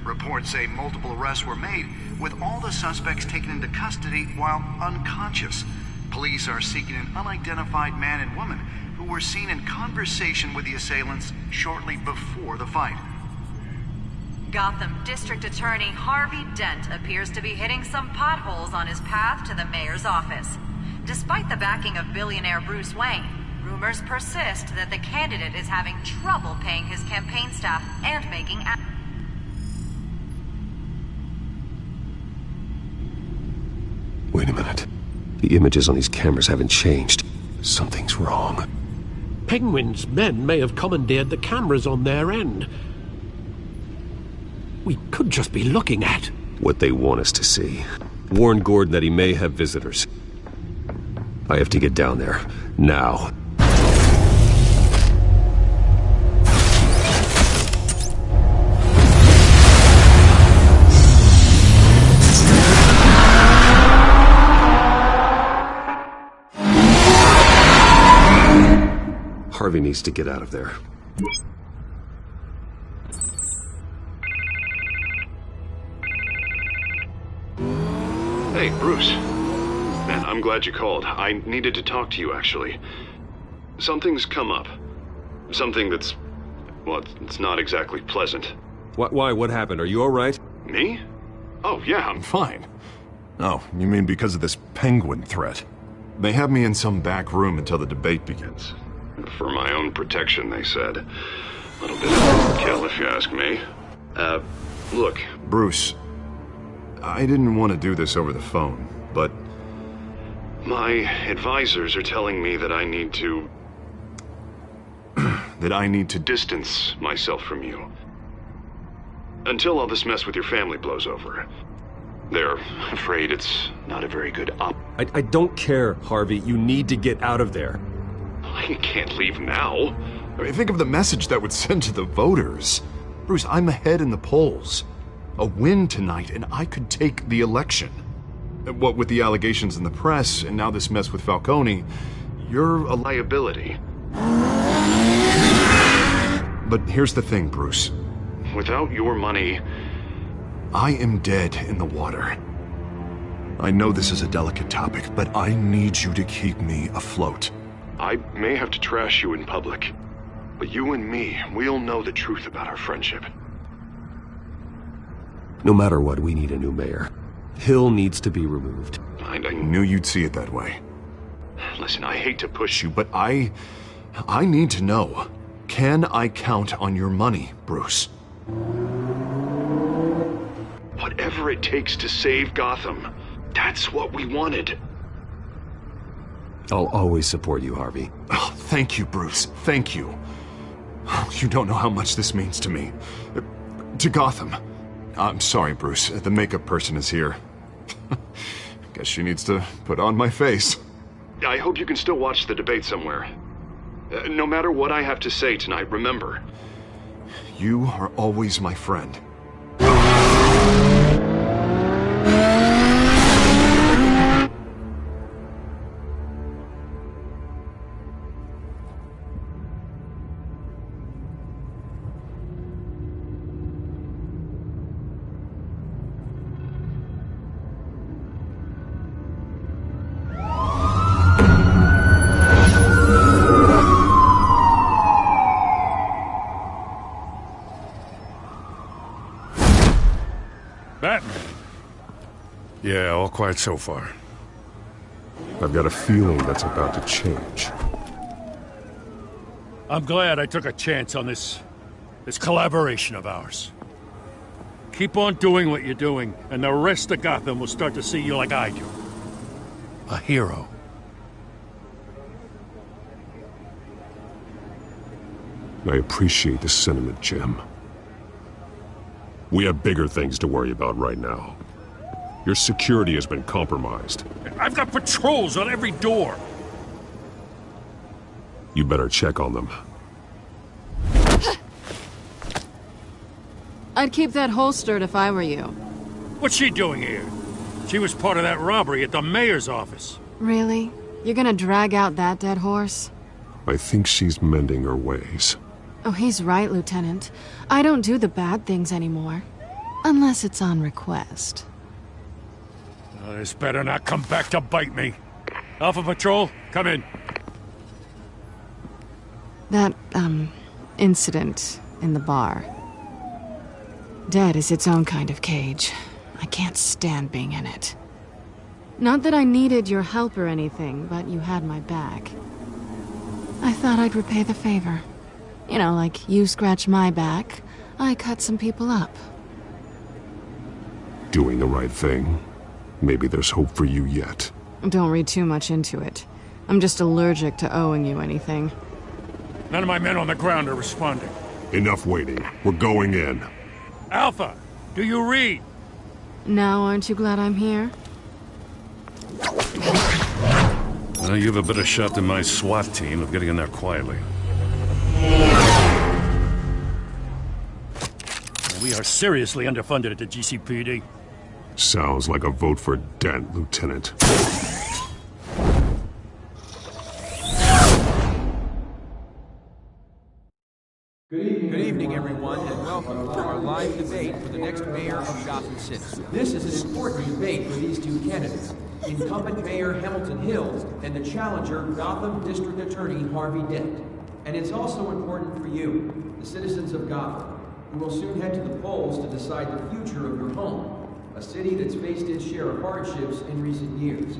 Reports say multiple arrests were made, with all the suspects taken into custody while unconscious. Police are seeking an unidentified man and woman who were seen in conversation with the assailants shortly before the fight. Gotham District Attorney Harvey Dent appears to be hitting some potholes on his path to the mayor's office. Despite the backing of billionaire Bruce Wayne, rumors persist that the candidate is having trouble paying his campaign staff and making Wait a minute. The images on these cameras haven't changed. Something's wrong. Penguin's men may have commandeered the cameras on their end. We could just be looking at what they want us to see. Warn Gordon that he may have visitors. I have to get down there. Now. Harvey needs to get out of there. Hey, Bruce. Man, I'm glad you called. I needed to talk to you, actually. Something's come up. Something that's... well, it's not exactly pleasant. Why? What happened? Are you all right? Me? Oh, yeah, I'm fine. Oh, you mean because of this penguin threat? They have me in some back room until the debate begins. For my own protection, they said. A little bit of overkill, if you ask me. Look, Bruce, I didn't want to do this over the phone, but... my advisors are telling me that I need to... that I need to distance myself from you. Until all this mess with your family blows over. They're afraid it's not a very good I don't care, Harvey. You need to get out of there. I can't leave now. I mean, think of the message that would send to the voters. Bruce, I'm ahead in the polls. A win tonight, and I could take the election. What with the allegations in the press, and now this mess with Falcone, you're a liability. But here's the thing, Bruce. Without your money... I am dead in the water. I know this is a delicate topic, but I need you to keep me afloat. I may have to trash you in public, but you and me, we'll know the truth about our friendship. No matter what, we need a new mayor. Hill needs to be removed. I knew you'd see it that way. Listen, I hate to push you, but I need to know. Can I count on your money, Bruce? Whatever it takes to save Gotham. That's what we wanted. I'll always support you, Harvey. Oh, thank you, Bruce. Thank you. You don't know how much this means to me. To Gotham. I'm sorry, Bruce. The makeup person is here. Guess she needs to put on my face. I hope you can still watch the debate somewhere. No matter what I have to say tonight, remember, you are always my friend. Batman. Yeah, all quiet so far. I've got a feeling that's about to change. I'm glad I took a chance on this collaboration of ours. Keep on doing what you're doing, and the rest of Gotham will start to see you like I do. A hero. I appreciate the sentiment, Jim. We have bigger things to worry about right now. Your security has been compromised. I've got patrols on every door. You better check on them. I'd keep that holstered if I were you. What's she doing here? She was part of that robbery at the mayor's office. Really? You're gonna drag out that dead horse? I think she's mending her ways. Oh, he's right, Lieutenant. I don't do the bad things anymore. Unless it's on request. This better not come back to bite me. Alpha Patrol, come in. That, incident in the bar. Dead is its own kind of cage. I can't stand being in it. Not that I needed your help or anything, but you had my back. I thought I'd repay the favor. You know, like you scratch my back, I cut some people up. Doing the right thing. Maybe there's hope for you yet. Don't read too much into it. I'm just allergic to owing you anything. None of my men on the ground are responding. Enough waiting. We're going in. Alpha, do you read? Now aren't you glad I'm here? Well, you have a better shot than my SWAT team of getting in there quietly. We are seriously underfunded at the GCPD. Sounds like a vote for Dent, Lieutenant. Good evening, everyone, and welcome to our live debate for the next mayor of Gotham City. This is an important debate for these two candidates, incumbent Mayor Hamilton Hill and the challenger Gotham District Attorney Harvey Dent. And it's also important for you, the citizens of Gotham, who will soon head to the polls to decide the future of your home, a city that's faced its share of hardships in recent years.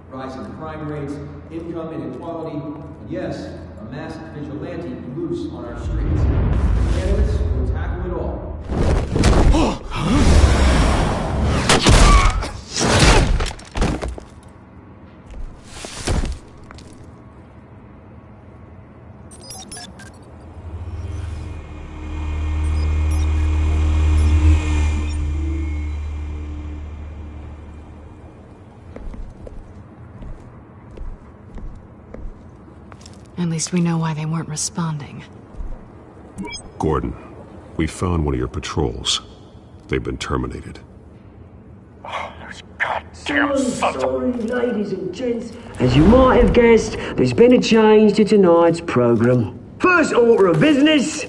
Rising crime rates, income inequality, and yes, a masked vigilante loose on our streets. Candidates will tackle it all. At least we know why they weren't responding. Gordon, we found one of your patrols. They've been terminated. Oh, those goddamn sorry, ladies and gents. As you might have guessed, there's been a change to tonight's program. First order of business,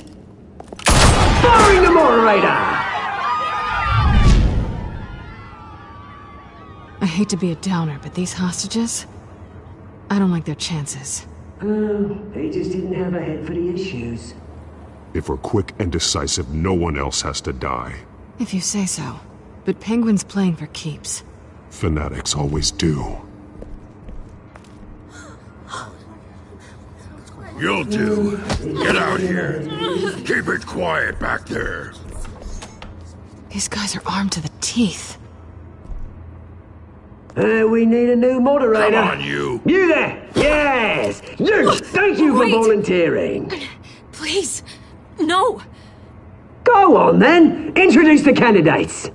firing the moderator! I hate to be a downer, but these hostages, I don't like their chances. He just didn't have a head for the issues. If we're quick and decisive, no one else has to die. If you say so. But Penguin's playing for keeps. Fanatics always do. You'll do. Get out here. Keep it quiet back there. These guys are armed to the teeth. We need a new moderator. Come on, you. You there! Yes! You! Thank you for volunteering. Please, no. Go on, then. Introduce the candidates.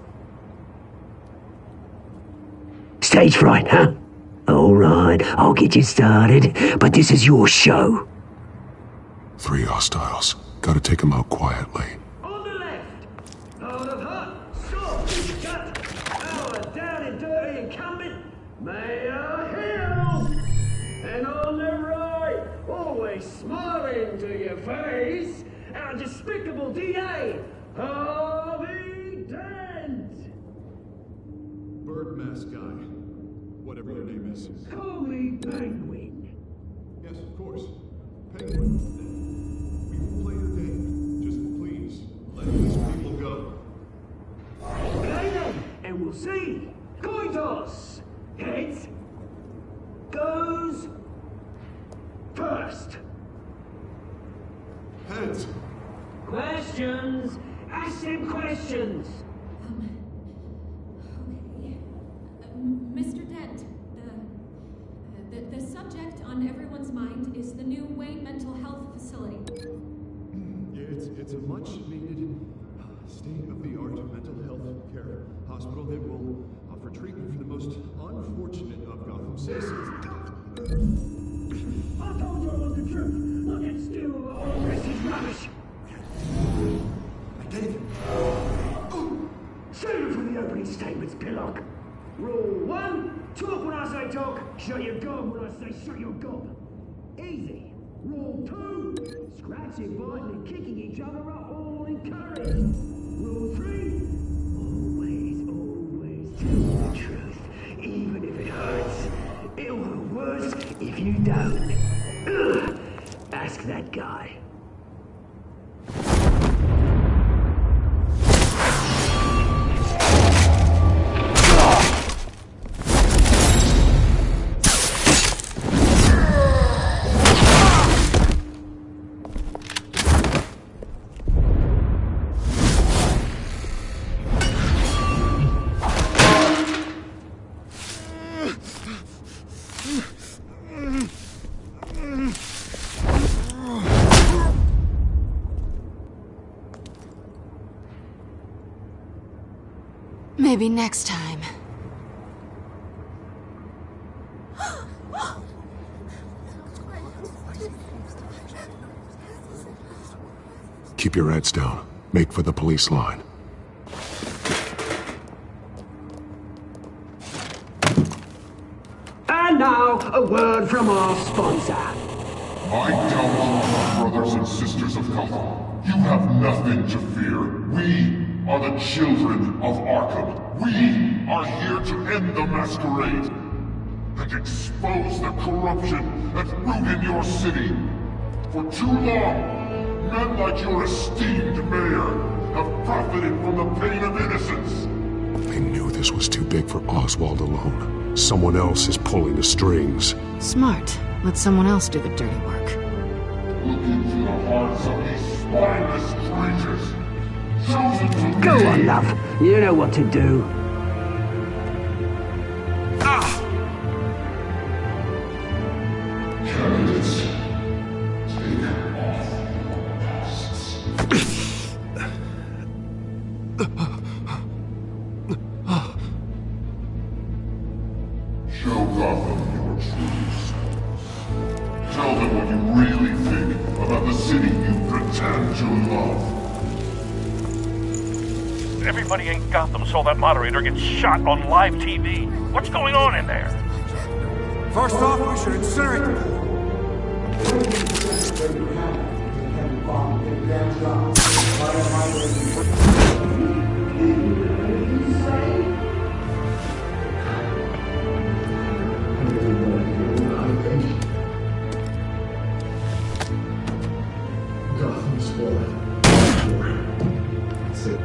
Stage fright, huh? All right, I'll get you started, but this is your show. 3 hostiles. Gotta take them out quietly. On the left, hard of hut, stop, shut, our down and dirty incumbent, Mayor Hill. And on the right, always smiling to your face, our despicable DA, Harvey Dent. Bird mask guy. Whatever your name is. Call me Penguin. Yes, of course. Penguin. We will play your game. Just please, let these people go. Okay then, and we'll see. Coin toss. Heads goes first. Heads. Questions. Ask them questions. Mr. Dent, the subject on everyone's mind is the new Wayne Mental Health Facility. Yeah, it's a much-needed, state-of-the-art mental health care hospital that will offer treatment for the most unfortunate of Gotham citizens. I told you I want the truth. Look at still all the rest is rubbish. I get it. Save it for the opening statements, Pillock. Rule 1, talk when I say talk, shut your gob when I say shut your gob. Easy. Rule 2, scratching, biting and kicking each other are all encouraged. Rule 3, always tell the truth, even if it hurts. It'll hurt worse if you don't. Ugh. Ask that guy. Maybe next time. Keep your heads down. Make for the police line. And now, a word from our sponsor. I doubt you, brothers and sisters of Gotham. You have nothing to fear. We are the children of Arkham. We are here to end the masquerade and expose the corruption that's ruined your city. For too long, men like your esteemed mayor have profited from the pain of innocence. I knew this was too big for Oswald alone. Someone else is pulling the strings. Smart. Let someone else do the dirty work. Look into the hearts of these spineless creatures. Go on, love. You know what to do. Candidates, take off your masks. Show Gotham your true selves. Tell them what you really think about the city you pretend to love. Everybody in Gotham saw that moderator get shot on live TV. What's going on in there? First off, we should incinerate the Gotham's fallen. That's it.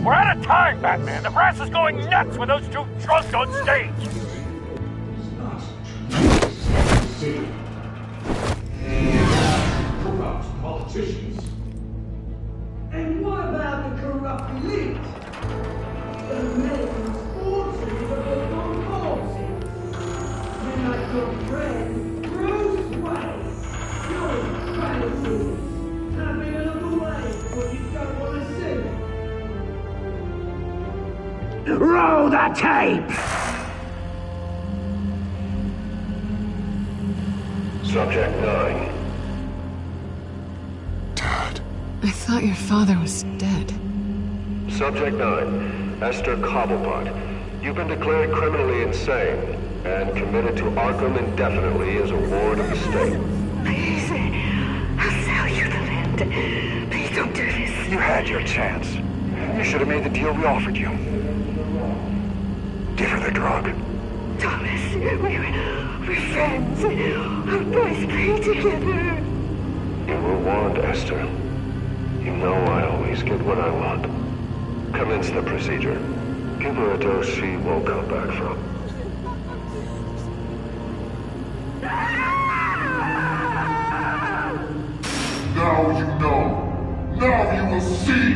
We're out of time, Batman! The brass is going nuts with those two drunks on stage! Corrupt politicians. And what about the corrupt elite? The Americans' fortunes are built on policies. When I your friend, Bruce Wayne, your gratitude. Having a look away when you don't want to see. Roll the tape! Subject 9. I thought your father was dead. Subject 9, Esther Cobblepot. You've been declared criminally insane and committed to Arkham indefinitely as a ward of the state. Please, I'll sell you the land. Please don't do this. You had your chance. You should have made the deal we offered you. Give her the drug. Thomas, we're friends. Our boys play together. You were warned, Esther. You know I always get what I want. Commence the procedure. Give her a dose she won't come back from. Now you know. Now you will see.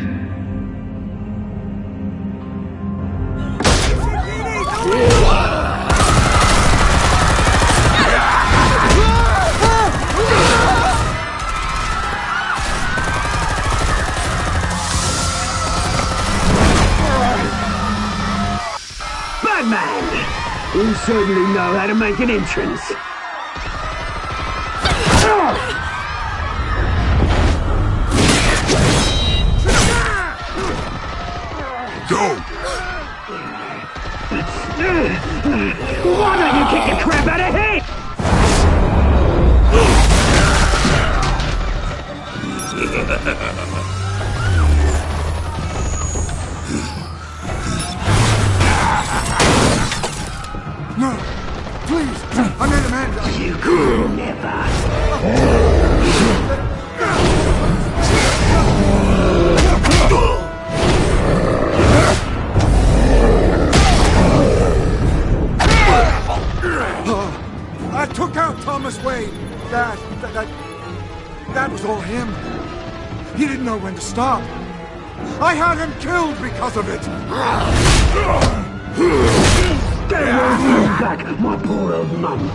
Batman! You certainly know how to make an entrance. Go! Why don't you kick the crap out of him? No! Please! I made Amanda! You could never! I took out Thomas Wayne. That was all him. He didn't know when to stop. I had him killed because of it. Get away back, my poor old mum.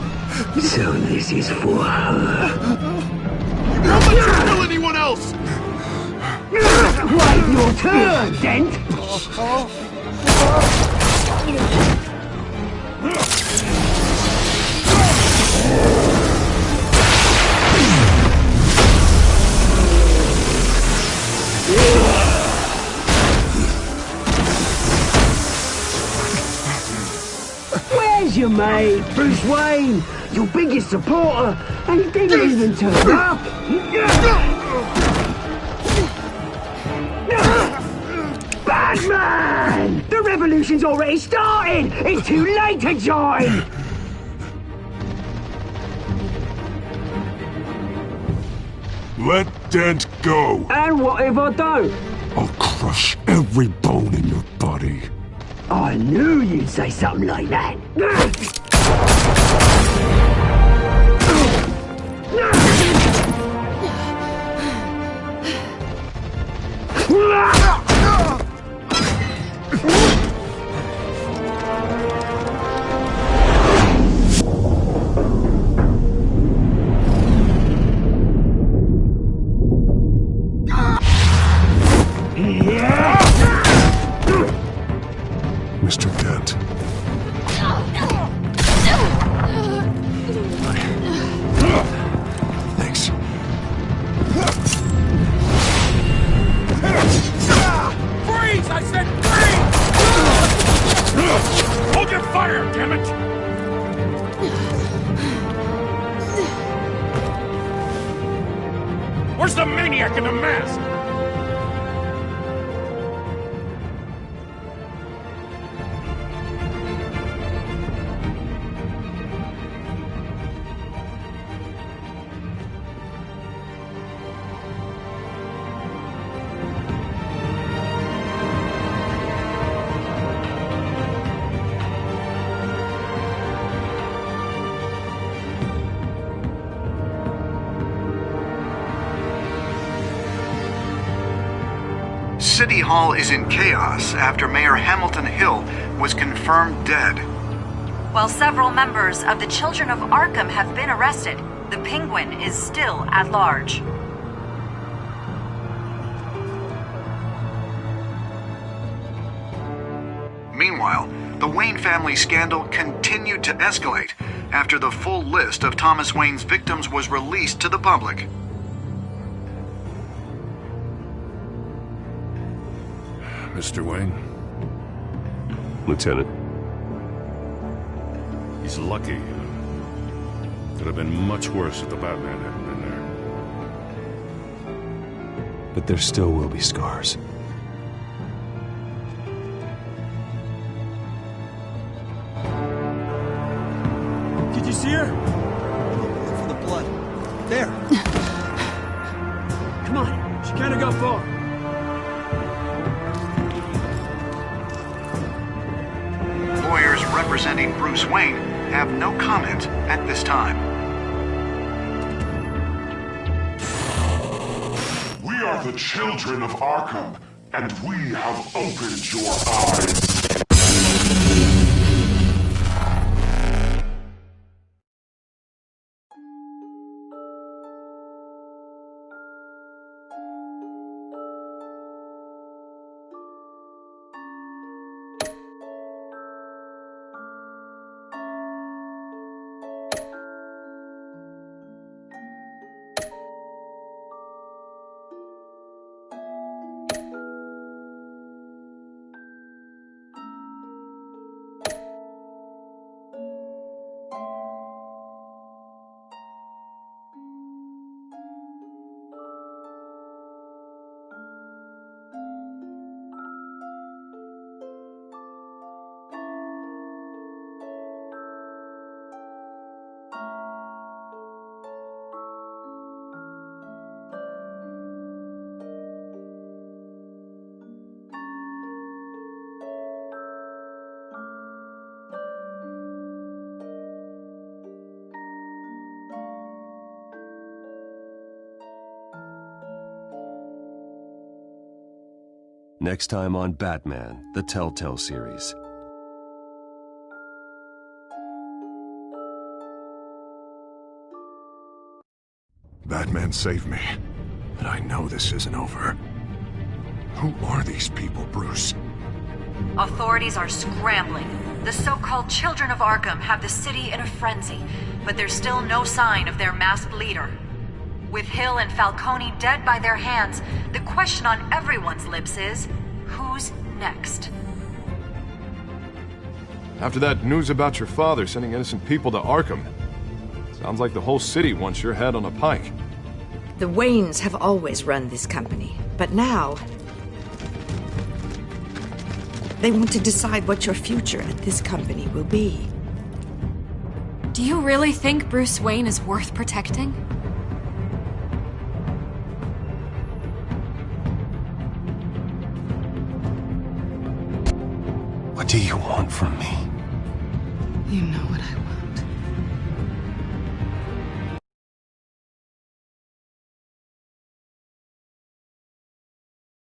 So this is for her. Don't let you kill anyone else! Wait your turn, Dent! Where's your mate, Bruce Wayne? Your biggest supporter, and he didn't even turn up! Batman! The revolution's already started! It's too late to join! Let Dent go! And what if I don't? I'll crush every bone in your body. I knew you'd say something like that. Mr. Dent. Thanks. Freeze! I said freeze! Hold your fire, damn it! Where's the maniac in the mask? City Hall is in chaos after Mayor Hamilton Hill was confirmed dead. While several members of the Children of Arkham have been arrested, the Penguin is still at large. Meanwhile, the Wayne family scandal continued to escalate after the full list of Thomas Wayne's victims was released to the public. Mr. Wayne? Lieutenant. He's lucky. Could have been much worse if the Batman hadn't been there. But there still will be scars. Did you see her? Look for the blood. There. Come on. She can't go far. Lawyers representing Bruce Wayne have no comment at this time. We are the children of Arkham, and we have opened your eyes. Next time on Batman, The Telltale Series. Batman saved me, but I know this isn't over. Who are these people, Bruce? Authorities are scrambling. The so-called Children of Arkham have the city in a frenzy, but there's still no sign of their masked leader. With Hill and Falcone dead by their hands, the question on everyone's lips is, who's next? After that news about your father sending innocent people to Arkham, sounds like the whole city wants your head on a pike. The Waynes have always run this company, but now they want to decide what your future at this company will be. Do you really think Bruce Wayne is worth protecting? What do you want from me? You know what I want.